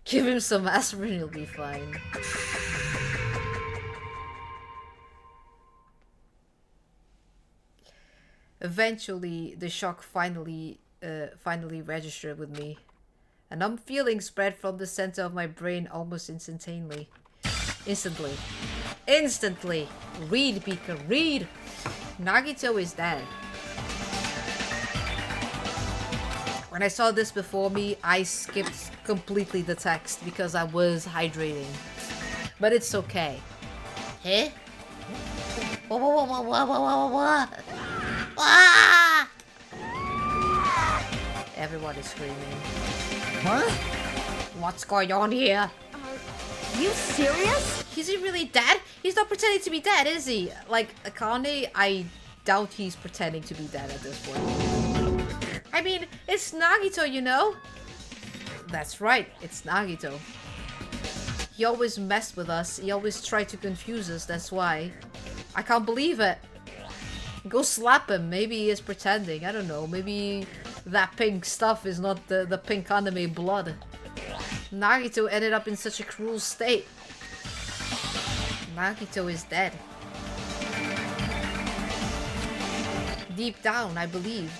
Give him some aspirin, he'll be fine. Eventually, the shock finally registered with me. A numb feeling spread from the center of my brain almost instantaneously. Instantly! Read, Pika, read! Nagito is dead. When I saw this before me, I skipped completely the text because I was hydrating. But it's okay. Huh? What? Ah! Everyone is screaming. What? What's going on here? Are you serious? Is he really dead? He's not pretending to be dead, is he? Like, Akane, I doubt he's pretending to be dead at this point. I mean, it's Nagito, you know? That's right, it's Nagito. He always messed with us. He always tried to confuse us, that's why. I can't believe it. Go slap him. Maybe he is pretending. I don't know. Maybe that pink stuff is not the pink anime blood. Nagito ended up in such a cruel state. Nagito is dead. Deep down, I believed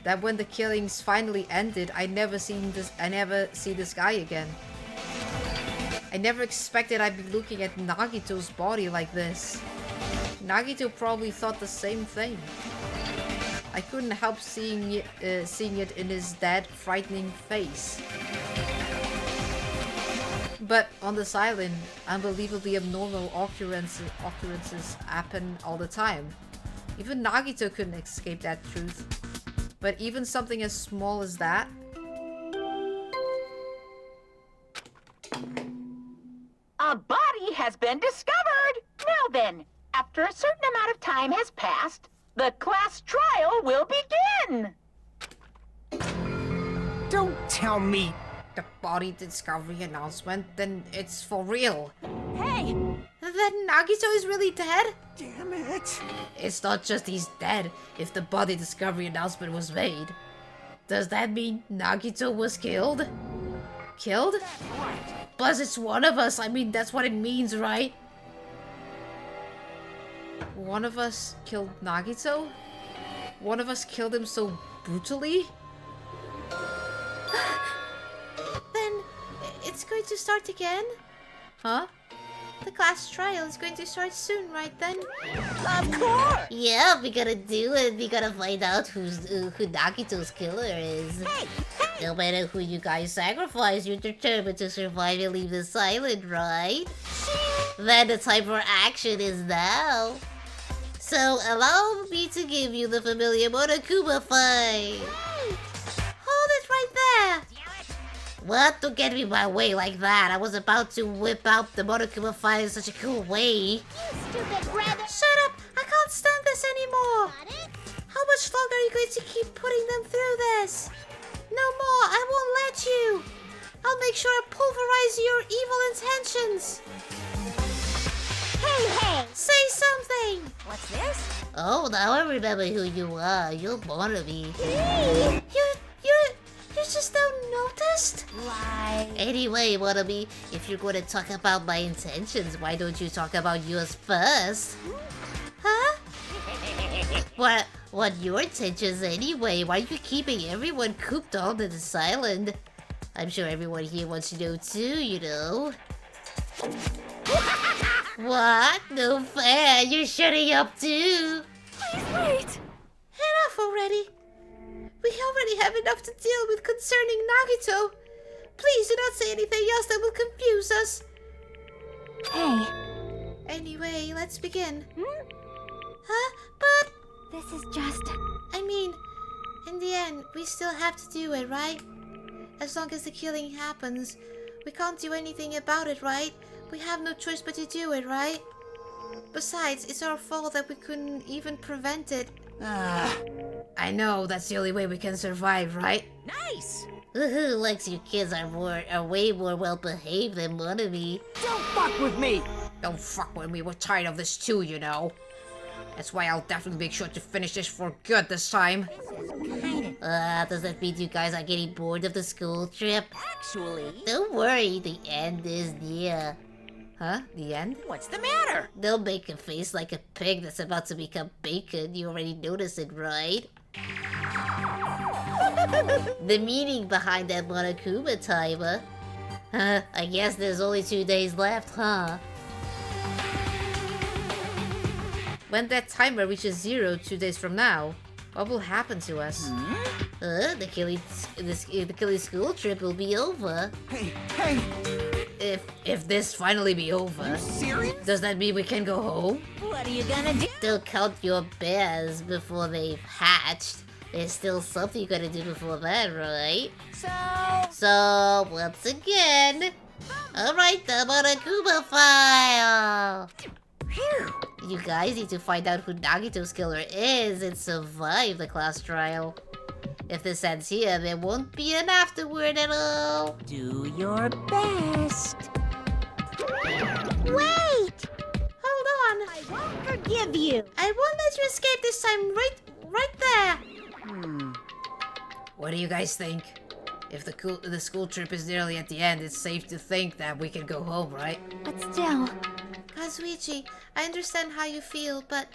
that when the killings finally ended, I never see this guy again. I never expected I'd be looking at Nagito's body like this. Nagito probably thought the same thing. I couldn't help seeing it in his dead, frightening face. But on this island, unbelievably abnormal occurrences happen all the time. Even Nagito couldn't escape that truth. But even something as small as that... A body has been discovered! Now then, after a certain amount of time has passed, the class trial will begin! Don't tell me. The body discovery announcement, then it's for real. Hey! Then Nagito is really dead? Damn it. It's not just he's dead if the body discovery announcement was made. Does that mean Nagito was killed? Killed? Plus it's one of us, I mean that's what it means, right? One of us killed Nagito? One of us killed him so brutally? Then it's going to start again? Huh? The class trial is going to start soon, right then? Of course! Yeah, we gotta do it. We gotta find out who Nagito's killer is. Hey! No matter who you guys sacrifice, you're determined to survive and leave this island, right? Then the time for action is now. So allow me to give you the familiar Monokuma fight. Hold it right there. What? Don't get me in my way like that. I was about to whip out the Monokuma fight in such a cool way. Stupid rabbit! Shut up! I can't stand this anymore! How much longer are you going to keep putting them through this? No more! I won't let you! I'll make sure I pulverize your evil intentions! Hey! Say something! What's this? Oh, now I remember who you are. You're Barnaby. You just now noticed? Why? Anyway, Barnaby, if you're going to talk about my intentions, why don't you talk about yours first? Huh? What your intentions anyway? Why are you keeping everyone cooped on to this island? I'm sure everyone here wants to know too, you know. What? No fair, you're shutting up too. Please wait! Enough already. We already have enough to deal with concerning Nagito. Please do not say anything else that will confuse us. Hey, Anyway, let's begin. Hmm? Huh? But, this is just... I mean, in the end, we still have to do it, right? As long as the killing happens, we can't do anything about it, right? We have no choice but to do it, right? Besides, it's our fault that we couldn't even prevent it. I know, that's the only way we can survive, right? Nice! Woohoo, Lex, you kids are way more well-behaved than Monami. Don't fuck with me. Don't fuck with me, we're tired of this too, you know. That's why I'll definitely make sure to finish this for good this time. Does that mean you guys are getting bored of the school trip? Actually, Don't worry, the end is near. Huh? The end? what's the matter? They'll make a face like a pig that's about to become bacon. You already noticed it, right? The meaning behind that Monokuma timer. I guess there's only 2 days left, huh? When that timer reaches 0 2 days from now, what will happen to us? The killing school trip will be over. Hey, If this finally be over, serious? does that mean we can go home? What are you gonna do? Don't count your bears before they've hatched. There's still something you gotta do before that, right? So, once again, alright, the Monokuma file! You guys need to find out who Nagito's killer is and survive the class trial. If this ends here, there won't be an afterword at all. Do your best. Wait! Hold on. I won't forgive you. I won't let you escape this time. Right there. What do you guys think? If the school trip is nearly at the end, it's safe to think that we can go home, right? But still, Kazuichi, I understand how you feel, but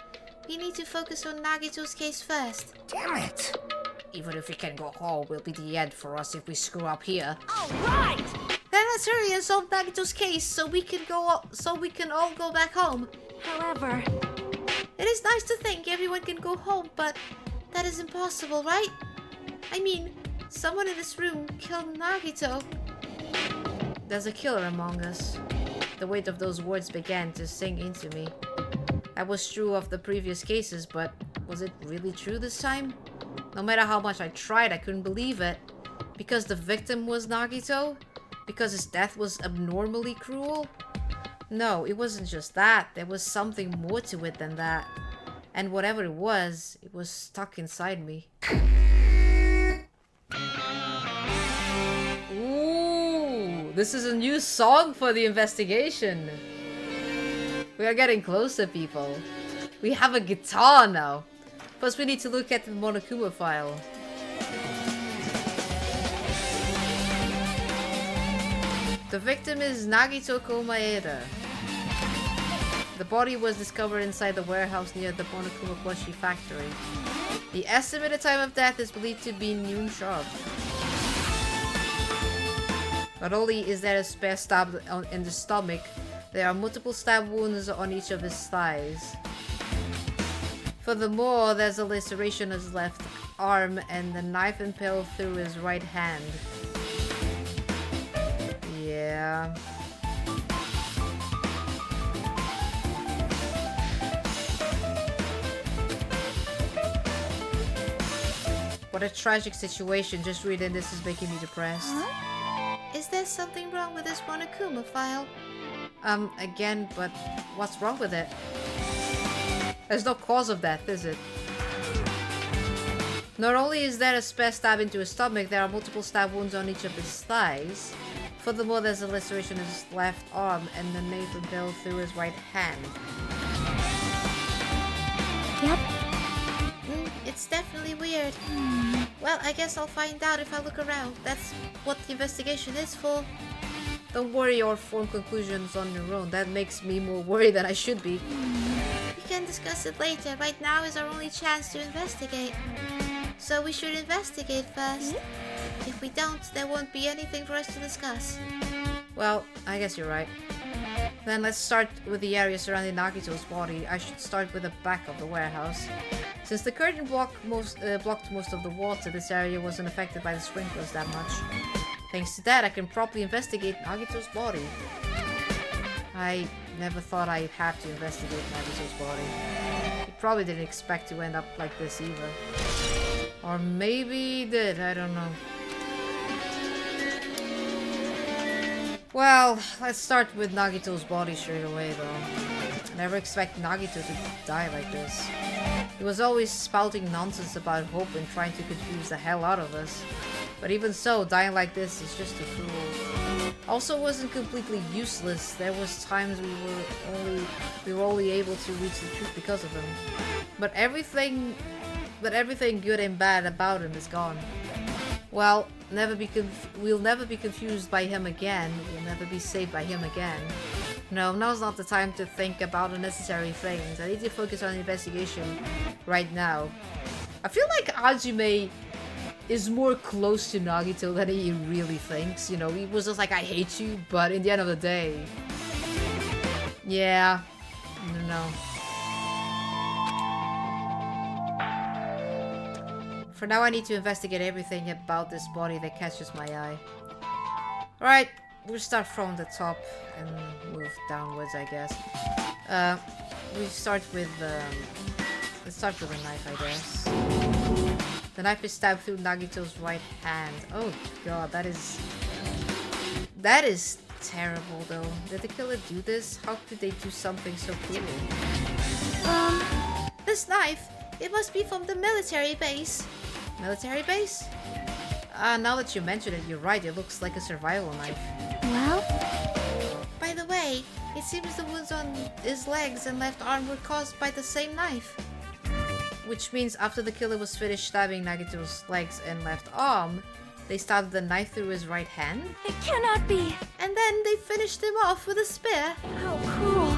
we need to focus on Nagito's case first. Damn it. Even if we can go home, will be the end for us if we screw up here. alright! Then let's hurry and solve Nagito's case so we can all go back home. However, It is nice to think everyone can go home, but that is impossible, right? I mean, someone in this room killed Nagito. There's a killer among us. The weight of those words began to sink into me. That was true of the previous cases, but was it really true this time? No matter how much I tried, I couldn't believe it. Because the victim was Nagito? Because his death was abnormally cruel? No, it wasn't just that. There was something more to it than that. And whatever it was stuck inside me. Ooh, this is a new song for the investigation. We are getting closer, people. We have a guitar now. Plus, we need to look at the Monokuma file. The victim is Nagito Komaeda. The body was discovered inside the warehouse near the Monokuma plushie factory. The estimated time of death is believed to be noon sharp. Not only is there a spare stab in the stomach, there are multiple stab wounds on each of his thighs. Furthermore, there's a laceration on his left arm and the knife impaled through his right hand. Yeah. What a tragic situation. Just reading this is making me depressed. Is there something wrong with this Monokuma file? Again, but what's wrong with it? There's no cause of death, is it? Not only is there a spare stab into his stomach, there are multiple stab wounds on each of his thighs. Furthermore, there's a laceration in his left arm and the knife impaled through his right hand. yep. It's definitely weird. Well, I guess I'll find out if I look around. That's what the investigation is for. Don't worry or form conclusions on your own. That makes me more worried than I should be. We can discuss it later. Right now is our only chance to investigate. So we should investigate first. If we don't, there won't be anything for us to discuss. Well, I guess you're right. Then let's start with the area surrounding Nagito's body. I should start with the back of the warehouse. Since the curtain blocked most of the water, this area wasn't affected by the sprinklers that much. Thanks to that, I can properly investigate Nagito's body. I never thought I'd have to investigate Nagito's body. He probably didn't expect to end up like this either. Or maybe he did, I don't know. Well, let's start with Nagito's body straight away though. I never expect Nagito to die like this. He was always spouting nonsense about hope and trying to confuse the hell out of us. But even so, dying like this is just too cruel. Also, it wasn't completely useless. There was times we were only able to reach the truth because of him. But everything good and bad about him is gone. Well, we'll never be confused by him again. We'll never be saved by him again. No, now's not the time to think about unnecessary things. I need to focus on the investigation right now. I feel like Hajime is more close to Nagito than he really thinks. You know, he was just like, I hate you, but in the end of the day... Yeah. I don't know. For now, I need to investigate everything about this body that catches my eye. Alright, we'll start from the top and move downwards, I guess. We start with... let's start with a knife, I guess. The knife is stabbed through Nagito's right hand. Oh god, that is terrible though. Did the killer do this? How could they do something so cruel? This knife, it must be from the military base. Military base? Now that you mention it, you're right. It looks like a survival knife. Well? By the way, it seems the wounds on his legs and left arm were caused by the same knife. Which means after the killer was finished stabbing Nagito's legs and left arm, they stabbed the knife through his right hand. It cannot be! And then they finished him off with a spear. How cruel.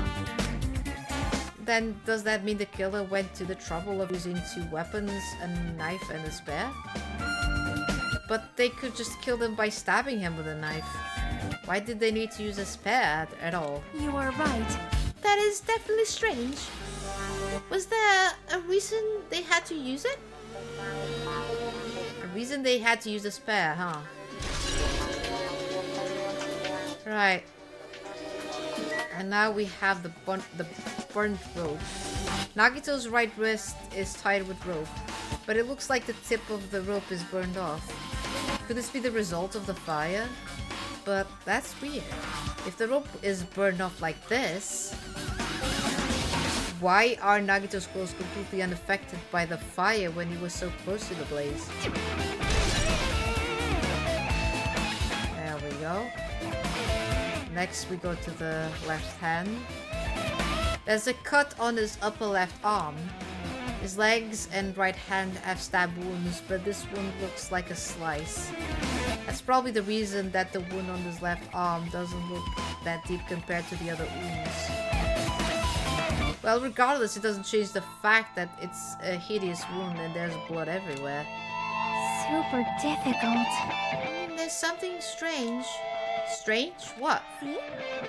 Then does that mean the killer went to the trouble of using two weapons, a knife and a spear? But they could just kill him by stabbing him with a knife. Why did they need to use a spear at all? You are right. That is definitely strange. Was there a reason they had to use it? A reason they had to use a spear, huh? Right. And now we have the burnt rope. Nagito's right wrist is tied with rope, but it looks like the tip of the rope is burned off. Could this be the result of the fire? But that's weird. If the rope is burned off like this, why are Nagito's clothes completely unaffected by the fire when he was so close to the blaze? There we go. Next we go to the left hand. There's a cut on his upper left arm. His legs and right hand have stab wounds, but this one looks like a slice. That's probably the reason that the wound on his left arm doesn't look that deep compared to the other wounds. Well, regardless, it doesn't change the fact that it's a hideous wound and there's blood everywhere. Super difficult. There's something strange. Strange? What? See?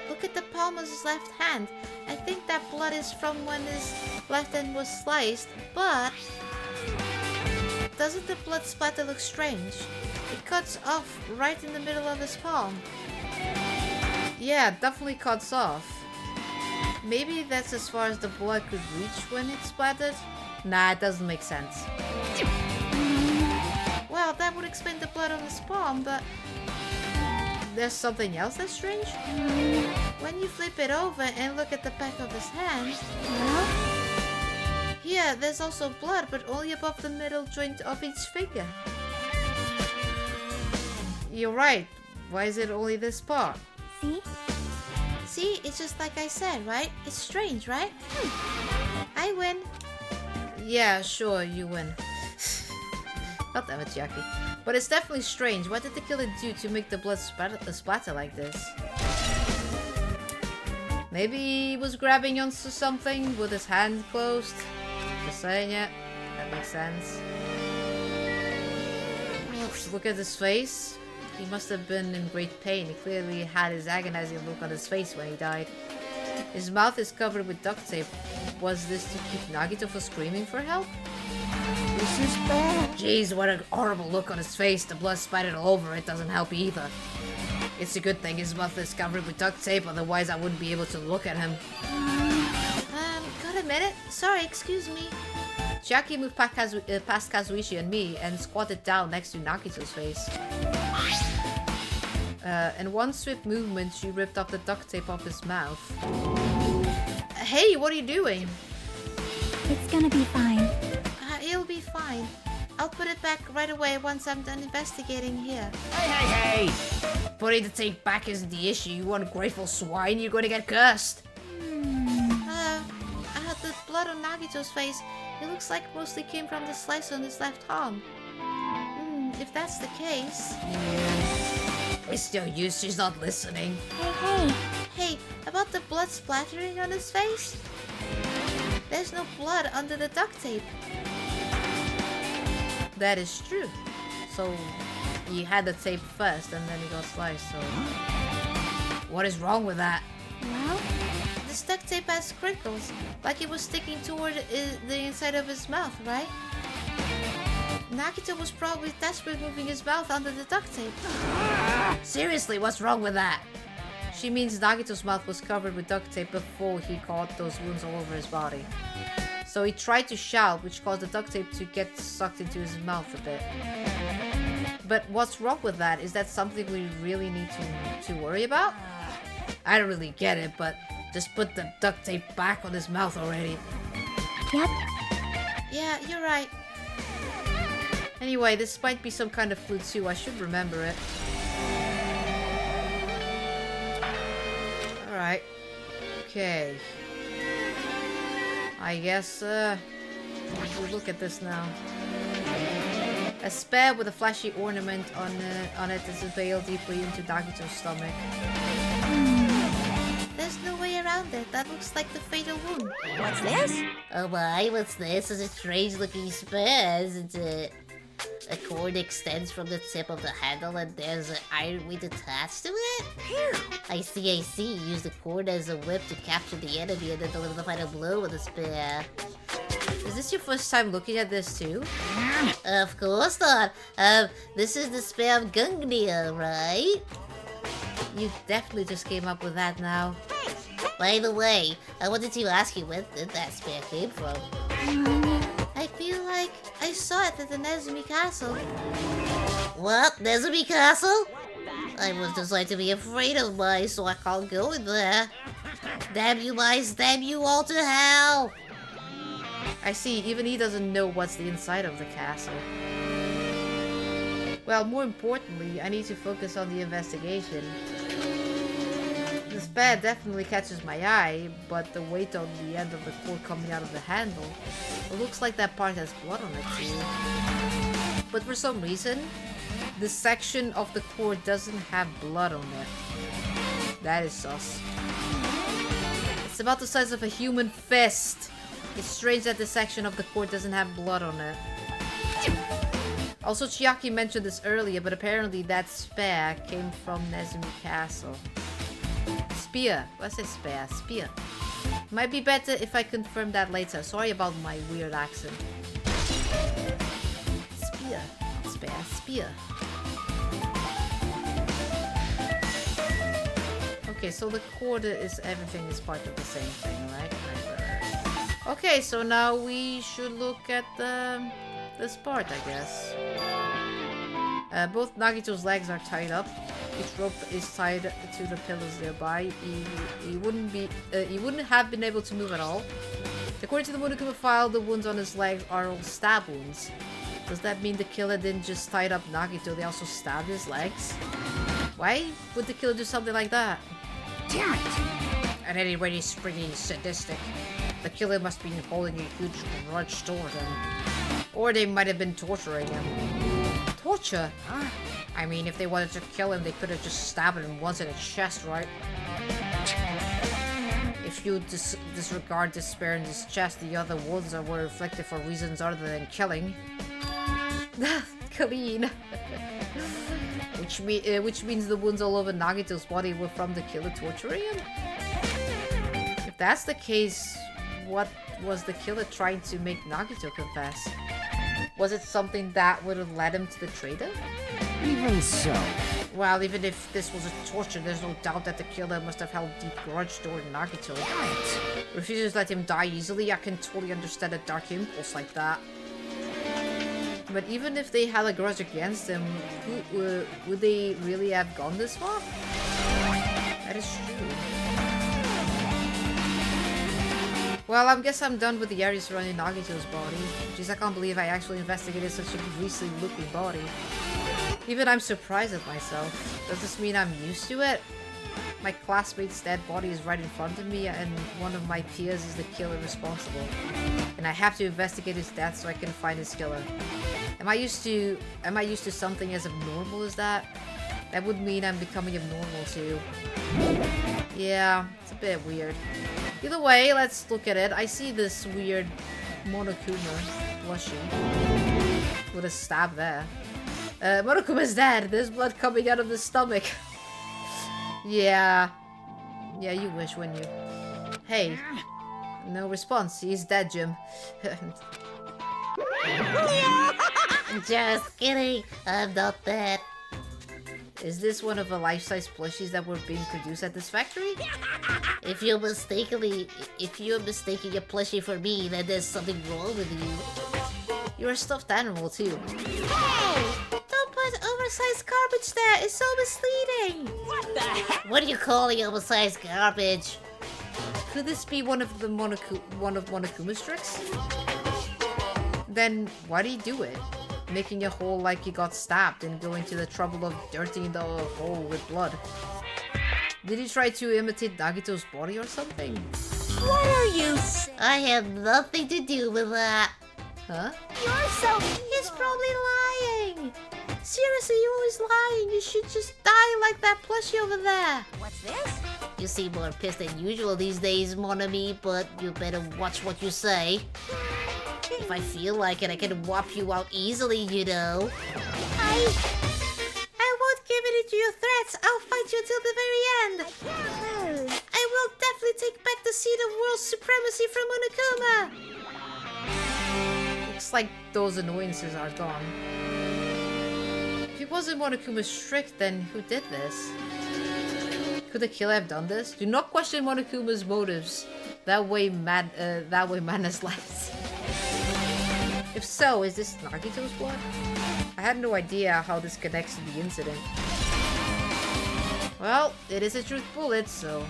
Look at the palm of his left hand. I think that blood is from when his left hand was sliced, but... doesn't the blood splatter look strange? It cuts off right in the middle of his palm. Yeah, definitely cuts off. Maybe that's as far as the blood could reach when it splattered? Nah, it doesn't make sense. Well, that would explain the blood on his palm, but... there's something else that's strange? When you flip it over and look at the back of his hand... Here, there's also blood, but only above the middle joint of each finger. You're right. Why is it only this part? See? See, it's just like I said, right? It's strange, right? I win. Yeah, sure, you win. God damn it, Jackie. But it's definitely strange. What did the killer do to make the blood splatter like this? Maybe he was grabbing onto something with his hand closed. Just saying it. That makes sense. Let's look at his face. He must have been in great pain. He clearly had his agonizing look on his face when he died. His mouth is covered with duct tape. Was this to keep Nagito from screaming for help? This is bad. Jeez, what a horrible look on his face. The blood splattered all over it doesn't help either. It's a good thing his mouth is covered with duct tape, otherwise I wouldn't be able to look at him. Got a minute? Sorry, excuse me. Jackie moved past Kazuichi and me and squatted down next to Nagito's face. In one swift movement, she ripped off the duct tape off his mouth. Hey, what are you doing? It's gonna be fine. It'll be fine. I'll put it back right away once I'm done investigating here. Hey! Putting the tape back isn't the issue. You ungrateful swine, you're gonna get cursed. The blood on Nagito's face, it looks like mostly came from the slice on his left arm. If that's the case... It's no use, she's not listening. Hey, about the blood splattering on his face? There's no blood under the duct tape. That is true. So, he had the tape first and then he got sliced, so... What is wrong with that? Well, the duct tape has crinkles, like it was sticking toward the inside of his mouth, right? Nagito was probably desperate moving his mouth under the duct tape. Seriously, what's wrong with that? She means Nagito's mouth was covered with duct tape before he caught those wounds all over his body. So he tried to shout, which caused the duct tape to get sucked into his mouth a bit. But what's wrong with that? Is that something we really need to worry about? I don't really get it, but just put the duct tape back on his mouth already. Yep. Yeah, you're right. Anyway, this might be some kind of flu too. I should remember it. Alright. Okay. I guess, we'll look at this now. A spear with a flashy ornament on it is veiled deeply into Nagito's stomach. There's no way around it. That looks like the fatal wound. What's this? Oh my, what's this? It's a strange looking spear, isn't it? A cord extends from the tip of the handle and there's an iron weight attached to it? I see. Use the cord as a whip to capture the enemy and then deliver the final blow with a spear. Is this your first time looking at this too? Of course not. This is the spear of Gungnir, right? You definitely just came up with that now. By the way, I wanted to ask you where did that spear came from? I feel like I saw it at the Nezumi Castle. What? Nezumi Castle? I was designed to be afraid of mice, so I can't go in there. Damn you mice, damn you all to hell! I see, even he doesn't know what's the inside of the castle. Well, more importantly, I need to focus on the investigation. The spear definitely catches my eye, but the weight on the end of the cord coming out of the handle, it looks like that part has blood on it too. But for some reason, this section of the cord doesn't have blood on it. That is sus. It's about the size of a human fist. It's strange that this section of the cord doesn't have blood on it. Also, Chiaki mentioned this earlier, but apparently that spear came from Nezumi Castle. Spear. What's a spear? Spear. Might be better if I confirm that later. Sorry about my weird accent. Spear. Spear. Spear. Okay, so the cord is everything is part of the same thing, right? Okay, so now we should look at this part, I guess. Both Nagito's legs are tied up. Each rope is tied to the pillars nearby. He wouldn't have been able to move at all. According to the Monokuma file, the wounds on his legs are all stab wounds. Does that mean the killer didn't just tie up Nagito, they also stabbed his legs? Why would the killer do something like that? Damn it! At any rate, he's pretty sadistic. The killer must be holding a huge grudge toward him. Or they might have been torturing him. Torture? Huh? I mean, if they wanted to kill him, they could have just stabbed him once in the chest, right? If you disregard the spear in his chest, the other wounds were inflicted for reasons other than killing. Clean. Which means the wounds all over Nagito's body were from the killer torturing him? If that's the case, what was the killer trying to make Nagito confess? Was it something that would have led him to betray them? Even so. Well, even if this was a torture, there's no doubt that the killer must have held deep grudge toward Nagito. Right. Refuses to let him die easily. I can totally understand a dark impulse like that. But even if they had a grudge against him, would they really have gone this far? That is true. Well, I guess I'm done with the area surrounding Nagito's body. Jeez, I can't believe I actually investigated such a greasy looking body. Even I'm surprised at myself. Does this mean I'm used to it? My classmate's dead body is right in front of me and one of my peers is the killer responsible. And I have to investigate his death so I can find his killer. Am I used to something as abnormal as that? That would mean I'm becoming abnormal too. Yeah, it's a bit weird. Either way, let's look at it. I see this weird Monokuma plushie with a stab there. Monokuma's dead. There's blood coming out of the stomach. Yeah. Yeah, you wish, wouldn't you? Hey. No response. He's dead, Jim. Just kidding. I'm not dead. Is this one of the life-size plushies that were being produced at this factory? If you're mistaking a plushie for me, then there's something wrong with you. You're a stuffed animal, too. Hey! Don't put oversized garbage there. It's so misleading. What the heck? What are you calling oversized garbage? Could this be one of Monokuma's tricks? Then why did he do it? Making a hole like he got stabbed and going to the trouble of dirtying the hole with blood. Did he try to imitate Nagito's body or something? What are you saying? I have nothing to do with that. Huh? You're so He's probably lying. Seriously, you're always lying. You should just die like that plushie over there. What's this? You seem more pissed than usual these days, mon ami, but you better watch what you say. If I feel like it, I can whop you out easily, you know. I won't give in to your threats. I'll fight you till the very end. I will definitely take back the seat of world supremacy from Monokuma. Looks like those annoyances are gone. If it wasn't Monokuma's trick, then who did this? Could the killer have done this? Do not question Monokuma's motives. That way madness lies. If so, is this Nagito's blood? I had no idea how this connects to the incident. Well, it is a truth bullet, so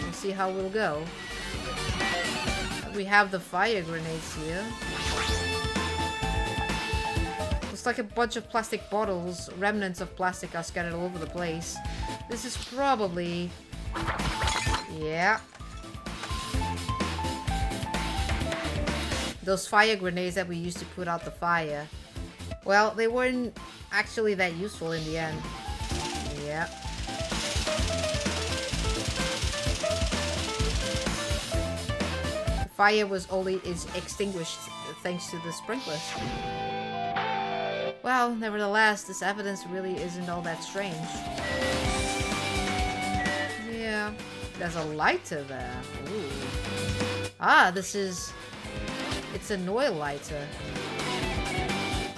we'll see how we'll go. We have the fire grenades here. Looks like a bunch of plastic bottles. Remnants of plastic are scattered all over the place. This is probably... yeah. Those fire grenades that we used to put out the fire. Well, they weren't actually that useful in the end. Yeah. The fire is extinguished thanks to the sprinklers. Well, nevertheless, this evidence really isn't all that strange. Yeah. There's a lighter there. Ooh. Ah, this is... it's an oil lighter.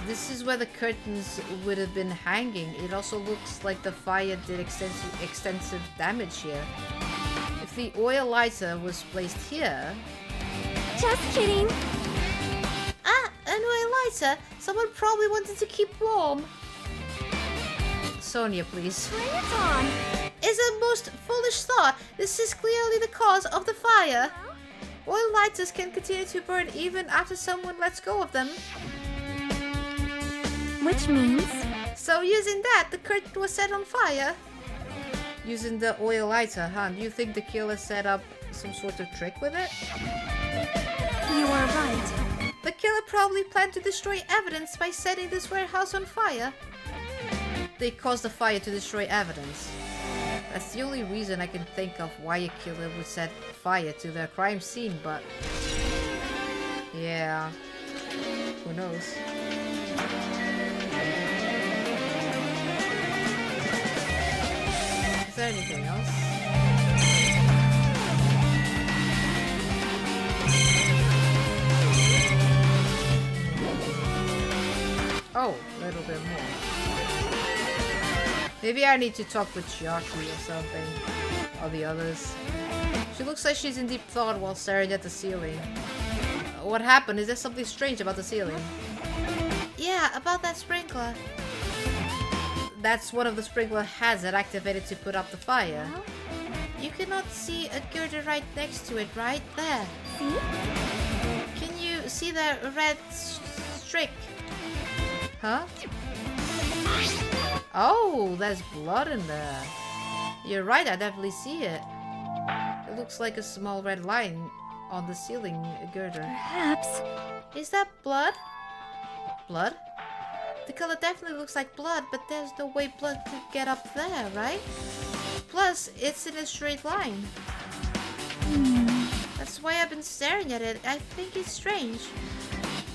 This is where the curtains would have been hanging. It also looks like the fire did extensive damage here. If the oil lighter was placed here... Just kidding. Ah, an oil lighter. Someone probably wanted to keep warm. Sonia, please. Bring it on. Is a most foolish thought. This is clearly the cause of the fire. Oil lighters can continue to burn even after someone lets go of them. Which means? So using that, the curtain was set on fire. Using the oil lighter, huh? Do you think the killer set up some sort of trick with it? You are right. The killer probably planned to destroy evidence by setting this warehouse on fire. They caused the fire to destroy evidence. That's the only reason I can think of why a killer would set fire to their crime scene, but... yeah... who knows? Is there anything else? Oh, a little bit more. Maybe I need to talk with Chiaki or something. Or the others. She looks like she's in deep thought while staring at the ceiling. What happened? Is there something strange about the ceiling? Yeah, about that sprinkler. That's one of the sprinkler heads that activated to put out the fire. you cannot see a girder right next to it, right? There. See? Can you see the red streak? Huh? Oh, there's blood in there. You're right, I definitely see it. It looks like a small red line on the ceiling girder. Perhaps. Is that blood? Blood? The color definitely looks like blood, but there's no way blood could get up there, right? Plus, it's in a straight line. That's why I've been staring at it. I think it's strange.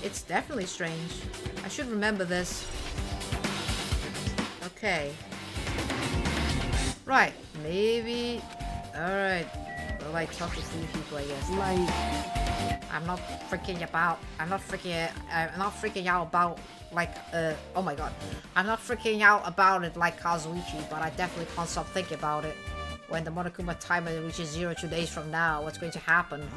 It's definitely strange. I should remember this. Okay. Right. Maybe... Alright. Well, I talk to three people, I guess. I'm not freaking out about like oh my god. I'm not freaking out about it like Kazuichi, but I definitely can't stop thinking about it. When the Monokuma timer reaches 0 2 days from now, what's going to happen?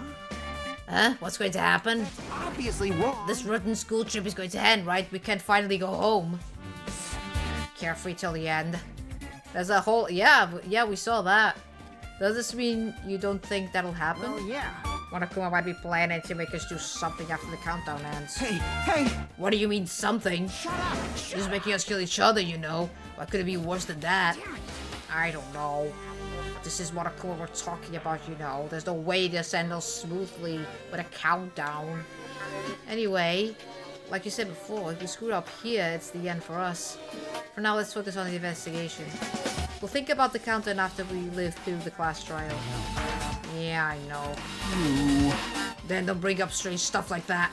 Huh? What's going to happen? Obviously wrong. This rotten school trip is going to end, right? We can finally go home. Carefree till the end. There's a whole... Yeah, we saw that. Does this mean you don't think that'll happen? Well, yeah. Monokuma might be planning to make us do something after the countdown ends. Hey! What do you mean, something? Shut up! He's making us kill each other, you know. Why could it be worse than that? I don't know. This is Monokuma we're talking about, you know. There's no way this ends smoothly with a countdown. Anyway, like you said before, if we screw up here, it's the end for us. For now, let's focus on the investigation. We'll think about the countdown after we live through the class trial. Yeah, I know. Then don't bring up strange stuff like that.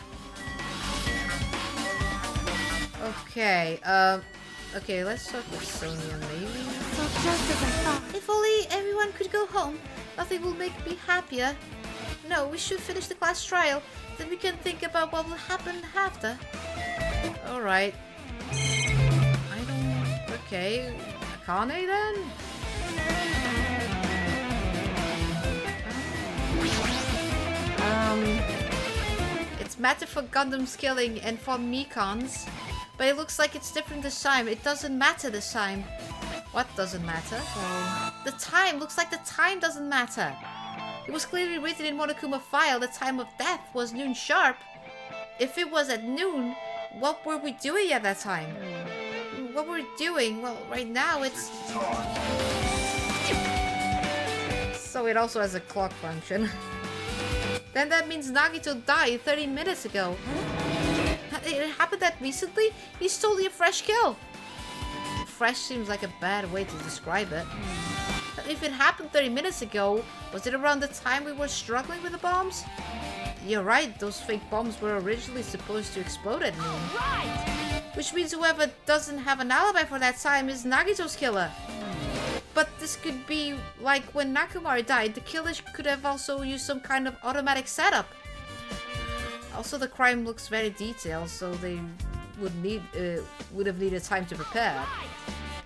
Okay, okay, let's talk with Sonia, maybe? So just as I thought. If only everyone could go home, nothing will make me happier. No, we should finish the class trial, then we can think about what will happen after. Alright. I don't... Okay, Akane then? It's matter for Gundam's killing and for Mikon's. But it looks like it's different this time. It doesn't matter this time. What doesn't matter? The time! Looks like the time doesn't matter. It was clearly written in Monokuma file the time of death was noon sharp. If it was at noon, what were we doing at that time? What were we doing? Well, right now it's... So it also has a clock function. Then that means Nagito died 30 minutes ago. It happened that recently? He's totally a fresh kill. Fresh seems like a bad way to describe it. If it happened 30 minutes ago, was it around the time we were struggling with the bombs? You're right, those fake bombs were originally supposed to explode at noon. Right! Which means whoever doesn't have an alibi for that time is Nagito's killer. But this could be like when Nakamura died, the killer could have also used some kind of automatic setup. Also, the crime looks very detailed, so they would have needed time to prepare.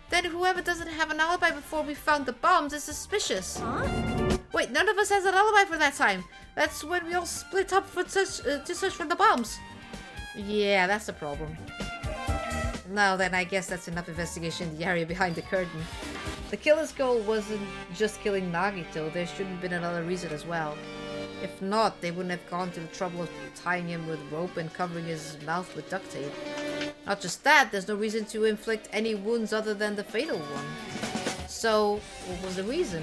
Then whoever doesn't have an alibi before we found the bombs is suspicious. Huh? Wait, none of us has an alibi for that time. That's when we all split up for to search for the bombs. Yeah, that's the problem. Now then, I guess that's enough investigation in the area behind the curtain. The killer's goal wasn't just killing Nagito, there should have been another reason as well. If not, they wouldn't have gone to the trouble of tying him with rope and covering his mouth with duct tape. Not just that, there's no reason to inflict any wounds other than the fatal one. So, what was the reason?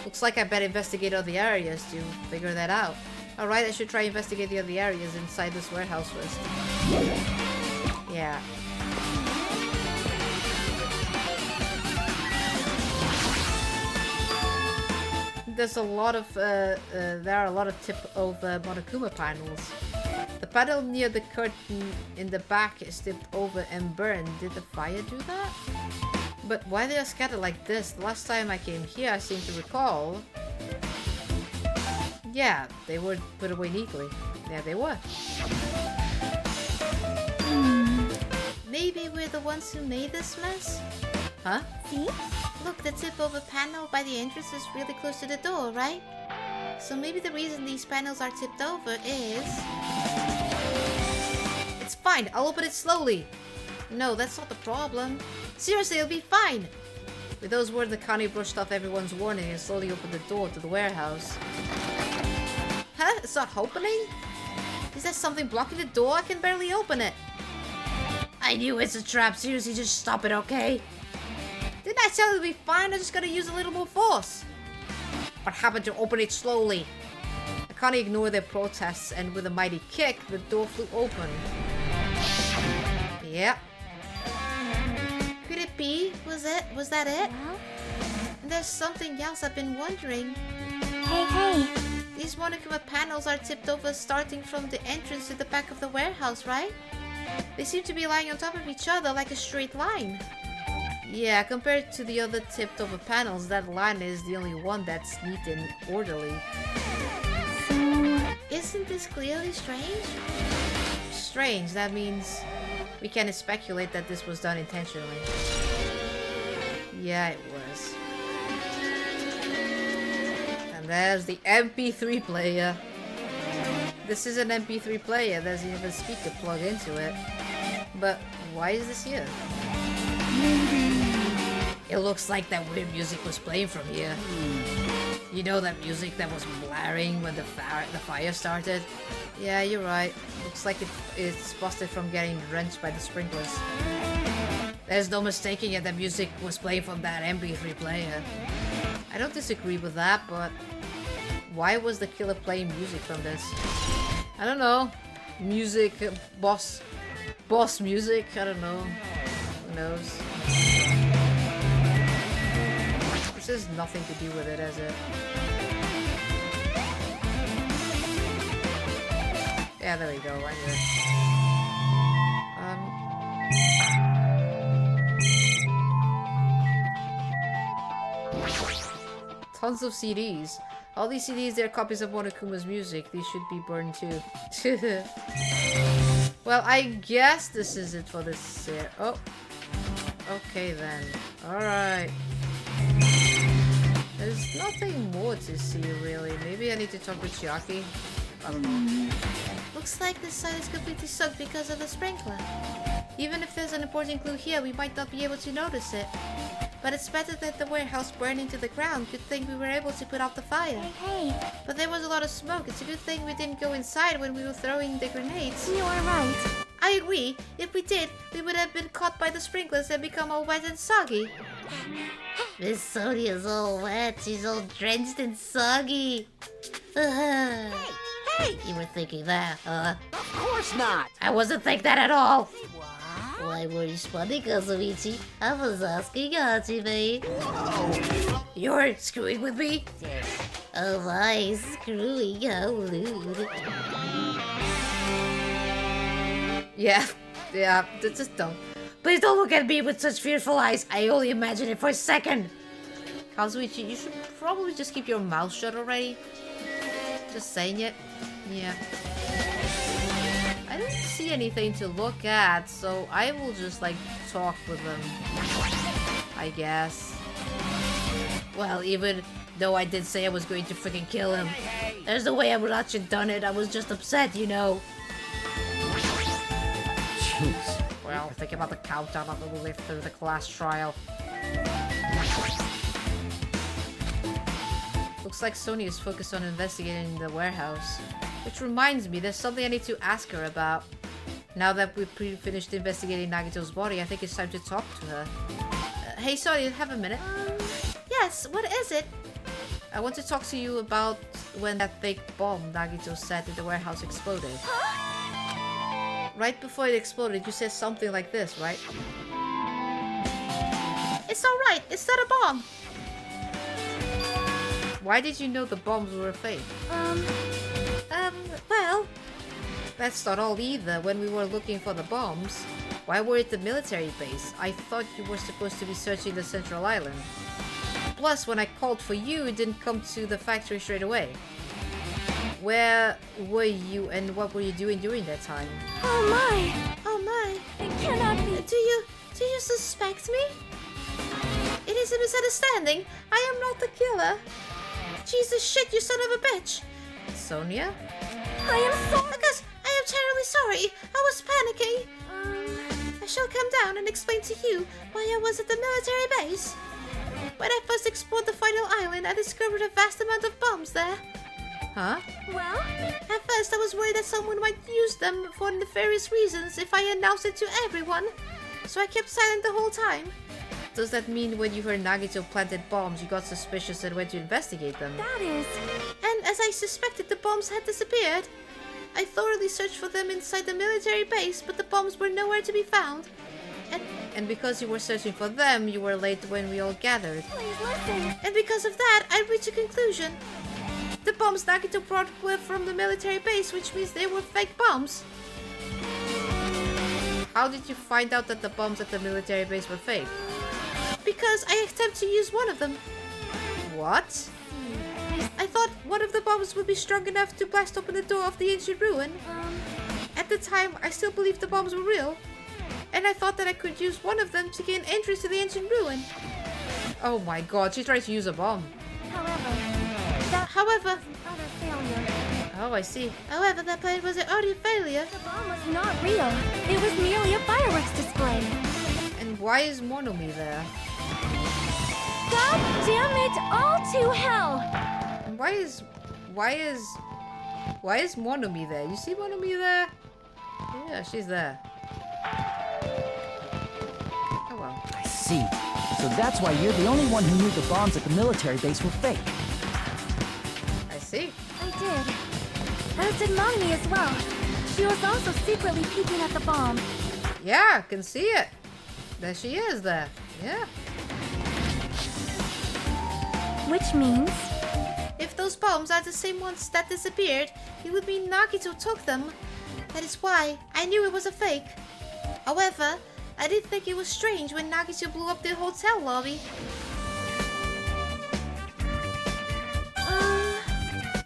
Looks like I better investigate other areas to figure that out. Alright, I should try investigate the other areas inside this warehouse first. Yeah. There's a lot of, there are a lot of tip of Monokuma panels. The panel near the curtain in the back is tipped over and burned. Did the fire do that? But why they are scattered like this? The last time I came here, I seem to recall. Yeah, they were put away neatly. Yeah, they were. Maybe we're the ones who made this mess? Huh? See? Look, the tip over panel by the entrance is really close to the door, right? So maybe the reason these panels are tipped over is... It's fine, I'll open it slowly. No, that's not the problem. Seriously, it'll be fine. With those words, Akane brushed off everyone's warning and slowly opened the door to the warehouse. Huh? It's not opening? Is there something blocking the door? I can barely open it. I knew it's a trap. Seriously, just stop it, okay? Didn't I tell you to be fine? I just gotta use a little more force. What happened to open it slowly? Akane ignored their protests, and with a mighty kick, the door flew open. Yep. Could it be? Was that it? Well? And there's something else I've been wondering. Hey. These Monokuma panels are tipped over starting from the entrance to the back of the warehouse, right? They seem to be lying on top of each other like a straight line. Yeah, compared to the other tipped over panels, that line is the only one that's neat and orderly. So... Isn't this clearly strange? Strange, that means we can speculate that this was done intentionally. Yeah, it was. And there's the MP3 player. This is an MP3 player, there's even a speaker plug into it. But why is this here? It looks like that weird music was playing from here. You know that music that was blaring when the fire started? Yeah, you're right. Looks like it's busted from getting drenched by the sprinklers. There's no mistaking it, that music was playing from that MP3 player. I don't disagree with that, but why was the killer playing music from this? I don't know. Music, boss music, I don't know. Who knows? This has nothing to do with it, has it? Yeah, there we go, I knew it. Tons of CDs. All these CDs, they're copies of Monokuma's music. These should be burned too. Well, I guess this is it for this here. Oh. Okay then. Alright. There's nothing more to see really. Maybe I need to talk with Chiaki. I don't know. Looks like this site is completely soaked because of the sprinkler. Even if there's an important clue here, we might not be able to notice it. But it's better than the warehouse burning to the ground. Good thing we were able to put out the fire. Hey. But there was a lot of smoke. It's a good thing we didn't go inside when we were throwing the grenades. You are right. I agree. If we did, we would have been caught by the sprinklers and become all wet and soggy. Miss Sonia's all wet. She's all drenched and soggy. Hey! You were thinking that, huh? Of course not! I wasn't thinking that at all. What? Why were you responding, Kazuichi? I was asking Hajime. You're screwing with me? Oh my, screwing, how rude. Yeah, that's just dumb. Please don't look at me with such fearful eyes. I only imagine it for a second. Kazuichi, you should probably just keep your mouth shut already. Just saying it. Yeah. I don't see anything to look at, so I will just like talk with them, I guess. Well, even though I did say I was going to freaking kill him, there's no way I would actually done it. I was just upset, you know. Jeez. Well, think about the countdown of the live through the class trial. Looks like Sony is focused on investigating the warehouse. Which reminds me, there's something I need to ask her about. Now that we've finished investigating Nagito's body, I think it's time to talk to her. Hey, Sony, have a minute? Yes, what is it? I want to talk to you about when that fake bomb Nagito set in the warehouse exploded. Right before it exploded, you said something like this, right? It's alright, it's not a bomb! Why did you know the bombs were fake? Well... That's not all either. When we were looking for the bombs, why were at the military base? I thought you were supposed to be searching the central island. Plus, when I called for you, it didn't come to the factory straight away. Where were you and what were you doing during that time? Oh my! Oh my! It cannot be. Do you suspect me? It is a misunderstanding. I am not the killer. Jesus shit, you son of a bitch! Sonia? I am sorry. Because I am terribly sorry. I was panicking. I shall come down and explain to you why I was at the military base. When I first explored the final island, I discovered a vast amount of bombs there. Huh? Well, At first, I was worried that someone might use them for nefarious reasons if I announced it to everyone. So I kept silent the whole time. Does that mean when you heard Nagito planted bombs, you got suspicious and went to investigate them? that is... And as I suspected, the bombs had disappeared. I thoroughly searched for them inside the military base, but the bombs were nowhere to be found. And because you were searching for them, you were late when we all gathered. Please listen. And because of that, I reached a conclusion. The bombs Nagito brought were from the military base, which means they were fake bombs. How did you find out that the bombs at the military base were fake? Because I attempted to use one of them. What? I thought one of the bombs would be strong enough to blast open the door of the ancient ruin. At the time, I still believed the bombs were real. And I thought that I could use one of them to gain entrance to the ancient ruin. Oh my god, she tried to use a bomb. However, utter failure. Oh, I see. However, that plan was an utter failure. The bomb was not real. It was merely a fireworks display. And why is Monomi there? God damn it all to hell! And why is Monomi there? You see Monomi there? Yeah, she's there. Oh well. I see. So that's why you're the only one who knew the bombs at the military base were fake. I see. I did. As did Mommy as well. She was also secretly peeking at the bomb. Yeah, I can see it. There she is there. Yeah. Which means... If those bombs are the same ones that disappeared, it would mean Nagito took them. That is why I knew it was a fake. However, I did think it was strange when Nagito blew up the hotel lobby.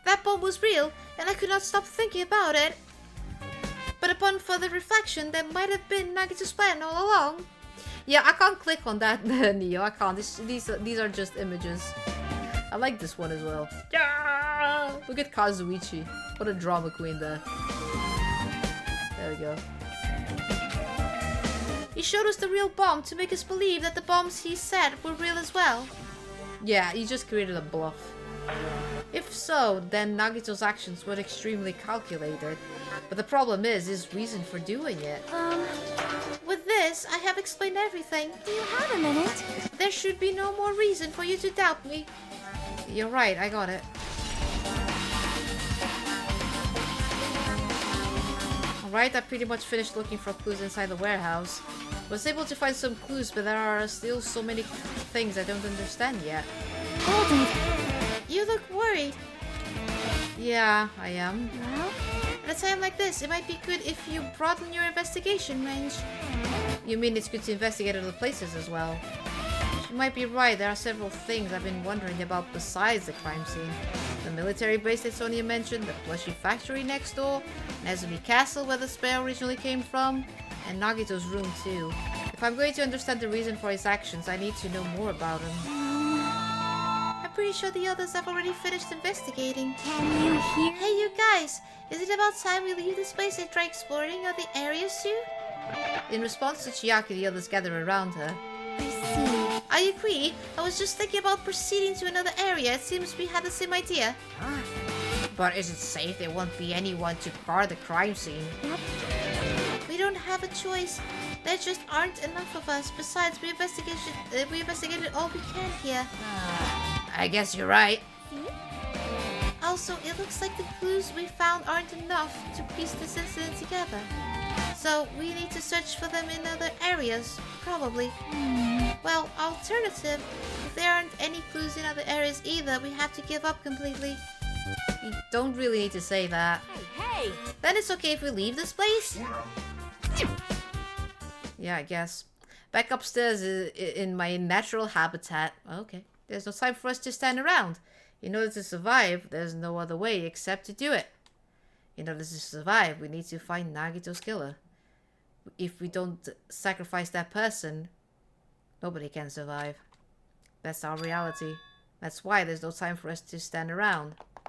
That bomb was real, and I could not stop thinking about it. But upon further reflection, that might have been Nagito's plan all along. Yeah, I can't click on that, Neo. I can't. These are just images. I like this one as well. Yeah! Look at Kazuichi. What a drama queen there. There we go. He showed us the real bomb to make us believe that the bombs he said were real as well. Yeah, he just created a bluff. If so, then Nagito's actions were extremely calculated. But the problem is his reason for doing it. With this, I have explained everything. Do you have a minute? There should be no more reason for you to doubt me. You're right, I got it. Alright, I pretty much finished looking for clues inside the warehouse. Was able to find some clues, but there are still so many things I don't understand yet. Hold it. You look worried. Yeah, I am. Well, At a time like this, it might be good if you broaden your investigation range. You mean it's good to investigate other places as well? You might be right, there are several things I've been wondering about besides the crime scene. The military base that Sonia mentioned, the plushy factory next door, Nezumi Castle where the spell originally came from, and Nagito's room too. If I'm going to understand the reason for his actions, I need to know more about him. I'm pretty sure the others have already finished investigating. can you hear? Hey you guys, is it about time we leave this place and try exploring other areas too? In response to Chiaki, the others gather around her. I see. I agree. I was just thinking about proceeding to another area. It seems we had the same idea. But is it safe? There won't be anyone to guard the crime scene. Yep. We don't have a choice. There just aren't enough of us. Besides, we investigated all we can here. I guess you're right. See? Also, it looks like the clues we found aren't enough to piece this incident together. So, we need to search for them in other areas, probably. Well, alternative, if there aren't any clues in other areas either, we have to give up completely. You don't really need to say that. Hey! Then it's okay if we leave this place? Yeah, I guess. Back upstairs in my natural habitat. Okay. There's no time for us to stand around. In order to survive, there's no other way except to do it. In order to survive, we need to find Nagito's killer. If we don't sacrifice that person, nobody can survive. That's our reality. That's why there's no time for us to stand around.